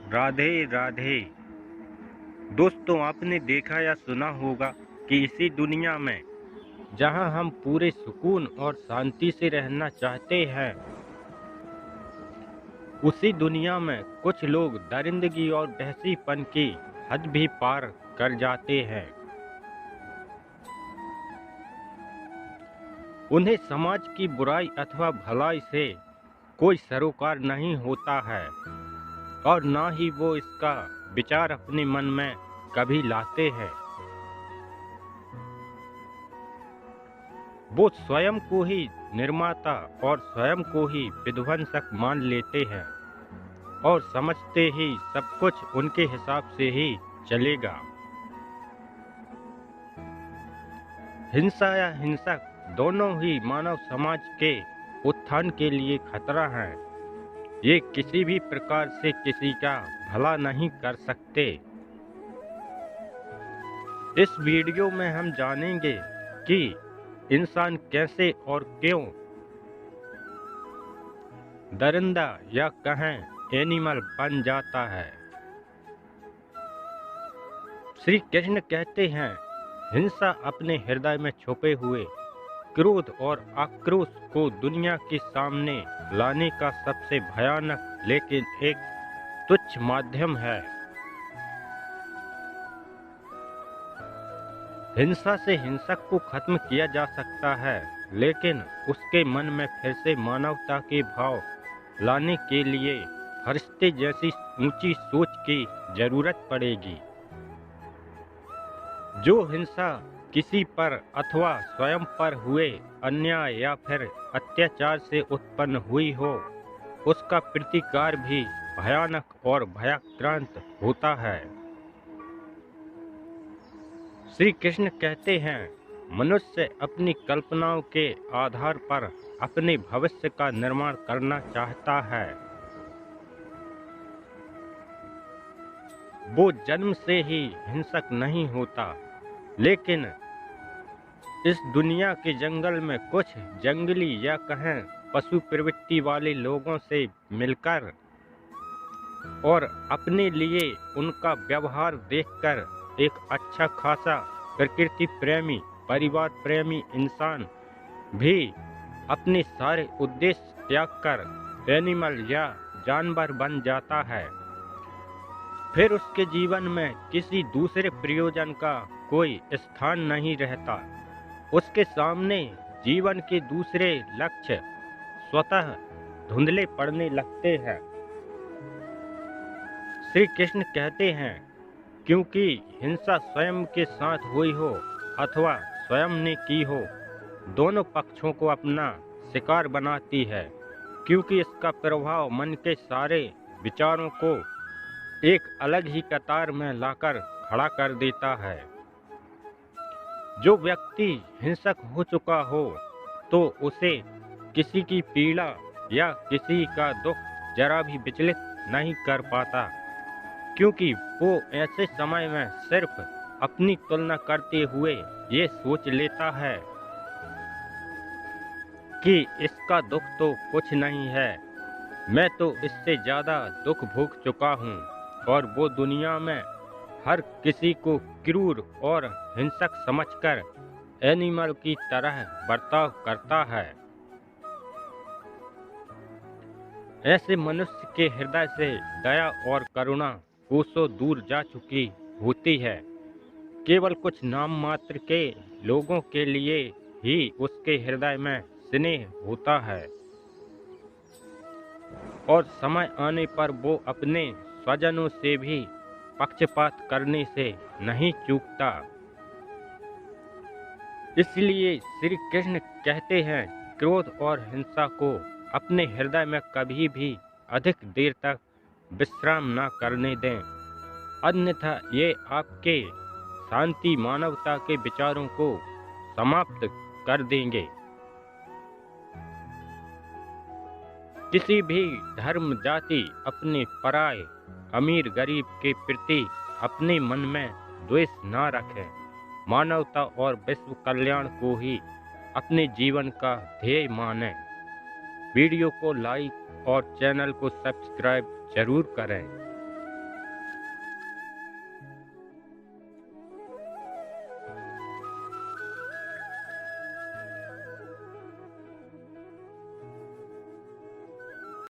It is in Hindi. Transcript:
राधे राधे। दोस्तों, आपने देखा या सुना होगा कि इसी दुनिया में जहां हम पूरे सुकून और शांति से रहना चाहते हैं, उसी दुनिया में कुछ लोग दरिंदगी और वहशीपन की हद भी पार कर जाते हैं। उन्हें समाज की बुराई अथवा भलाई से कोई सरोकार नहीं होता है और ना ही वो इसका विचार अपने मन में कभी लाते हैं। वो स्वयं को ही निर्माता और स्वयं को ही विध्वंसक मान लेते हैं और समझते ही सब कुछ उनके हिसाब से ही चलेगा। हिंसा या हिंसक दोनों ही मानव समाज के उत्थान के लिए खतरा हैं। ये किसी भी प्रकार से किसी का भला नहीं कर सकते। इस वीडियो में हम जानेंगे कि इंसान कैसे और क्यों दरिंदा या कहें एनिमल बन जाता है। श्री कृष्ण कहते हैं, हिंसा अपने हृदय में छुपे हुए क्रोध और आक्रोश को दुनिया के सामने लाने का सबसे भयानक लेकिन एक तुच्छ माध्यम है। हिंसा से हिंसक को खत्म किया जा सकता है, लेकिन उसके मन में फिर से मानवता के भाव लाने के लिए फरिश्ते जैसी ऊंची सोच की जरूरत पड़ेगी। जो हिंसा किसी पर अथवा स्वयं पर हुए अन्याय या फिर अत्याचार से उत्पन्न हुई हो, उसका प्रतिकार भी भयानक और भयाक्रांत होता है। श्री कृष्ण कहते हैं, मनुष्य अपनी कल्पनाओं के आधार पर अपने भविष्य का निर्माण करना चाहता है। वो जन्म से ही हिंसक नहीं होता, लेकिन इस दुनिया के जंगल में कुछ जंगली या कहें पशु प्रवृत्ति वाले लोगों से मिलकर और अपने लिए उनका व्यवहार देखकर एक अच्छा खासा प्रकृति प्रेमी, परिवार प्रेमी इंसान भी अपने सारे उद्देश्य त्याग कर एनिमल या जानवर बन जाता है। फिर उसके जीवन में किसी दूसरे प्रयोजन का कोई स्थान नहीं रहता। उसके सामने जीवन के दूसरे लक्ष्य स्वतः धुंधले पड़ने लगते हैं। श्री कृष्ण कहते हैं, क्योंकि हिंसा स्वयं के साथ हुई हो अथवा स्वयं ने की हो, दोनों पक्षों को अपना शिकार बनाती है, क्योंकि इसका प्रभाव मन के सारे विचारों को एक अलग ही कतार में लाकर खड़ा कर देता है। जो व्यक्ति हिंसक हो चुका हो तो उसे किसी की पीड़ा या किसी का दुख जरा भी विचलित नहीं कर पाता, क्योंकि वो ऐसे समय में सिर्फ अपनी तुलना करते हुए ये सोच लेता है कि इसका दुख तो कुछ नहीं है, मैं तो इससे ज़्यादा दुख भोग चुका हूँ, और वो दुनिया में हर किसी को क्रूर और हिंसक समझकर एनिमल की तरह बर्ताव करता है। ऐसे मनुष्य के हृदय से दया और करुणा कोसों दूर जा चुकी होती है। केवल कुछ नाम मात्र के लोगों के लिए ही उसके हृदय में स्नेह होता है, और समय आने पर वो अपने स्वजनों से भी पक्षपात करने से नहीं चूकता। इसलिए श्री कृष्ण कहते हैं, क्रोध और हिंसा को अपने हृदय में कभी भी अधिक देर तक विश्राम न करने दें, अन्यथा ये आपके शांति मानवता के विचारों को समाप्त कर देंगे। किसी भी धर्म जाति अपने पराये अमीर गरीब के प्रति अपने मन में द्वेष न रखें। मानवता और विश्व कल्याण को ही अपने जीवन का ध्येय मानें। वीडियो को लाइक और चैनल को सब्सक्राइब जरूर करें।